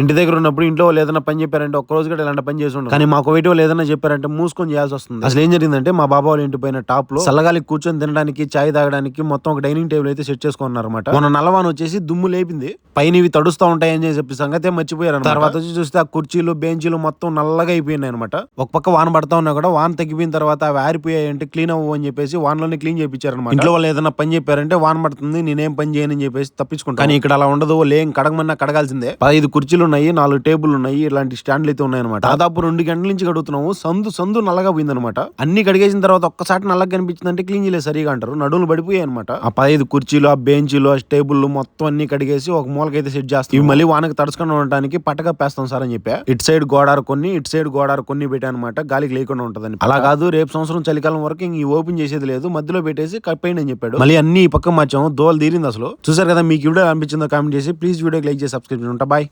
ఇంటి దగ్గర ఉన్నప్పుడు ఇంట్లో వాళ్ళు ఏదైనా పని చెప్పారంటే ఒక్క రోజు కూడా ఇలాంటి పని చేసి ఉండదు. కానీ మాకు బయట వాళ్ళు ఏదైనా చెప్పారంటే మూసుకొని చేయాల్సి వస్తుంది. అసలు ఏం జరిగిందంటే మా బాబా వాళ్ళ ఇంటి పైన టాప్ లో చల్లగాలి కూర్చొని తినడానికి చాయ్ తాగడానికి మొత్తం ఒక డైనింగ్ టేబుల్ అయితే సెట్ చేసుకున్నారన్నమాట. మన నల్లవాన్ వచ్చేసి దుమ్ము లేపింది, పైన ఇవి తడుస్తూ ఉంటాయని చెప్పి సంగతే మర్చిపోయారు. తర్వాత వచ్చి చూస్తే ఆ కుర్చీలు బెంచీలు మొత్తం నల్లగా అయిపోయినాయి అనమాట. ఒక పక్క వాన పడతా ఉన్నా కూడా వాన తగ్గిపోయిన తర్వాత అవి ఆరిపోయాయి అంటే క్లీన్ అవ్వు అని చెప్పేసి వానలోనే క్లీన్ చేయించారు అనమాట. ఇంట్లో వాళ్ళు ఏదైనా పని చెప్పారంటే వాన పడుతుంది నేనేం పని చేయని చెప్పేసి తప్పించుకుంటాను. కానీ ఇక్కడ అలా ఉండదు, లేం కడగమన్నా కడగాల్సిందే. 15 కుర్చీలు ఉన్నాయి, 4 టేబుల్ ఉన్నాయి, ఇలాంటి స్టాండ్లు అయితే ఉన్నాయన్నమాట. దాదాపు 2 గంటల నుంచి కడుగుతున్నాము. సందు నల్లగా పోయిందనమాట. అన్ని కడిగేసిన తర్వాత ఒక్కసారి నల్లగా కనిపించిందంటే క్లీన్ చేయలేదు సరిగా అంటారు. నడువులు పడిపోయాయి అనమాట. ఆ 15 కుర్చీలు, ఆ బెంచీలు, ఆ టేబుల్ మొత్తం అన్ని కడిగేసి ఒక మూలకైతే సెట్ చేస్తాం. ఇవి మళ్ళీ వానకి తడుచుకొని ఉండడానికి పట్టకప్పేస్తాం సార్ అని చెప్పా. ఇటు సైడ్ గోడారు కొన్ని, ఇటు సైడ్ గోడారు కొన్ని పెట్టానమాట, గాలికి లేకుండా ఉంటదని. అలా కాదు, రేపు సంవత్సరం చలికాలం వరకు ఇంక ఓపెన్ చేసేది లేదు, మధ్యలో పెట్టేసి కప్పేయండి అని చెప్పాడు. మళ్ళీ అన్ని ఈ పక్క మార్చాము, దోలు తీరింది. అసలు చూసారు కదా, మీకు వీడియో అనిపించిందో కామెంట్ చేసి ప్లీజ్ వీడియోకి లైక్ చేసి సబ్స్క్రైబ్ ఉంటా. బాయ్.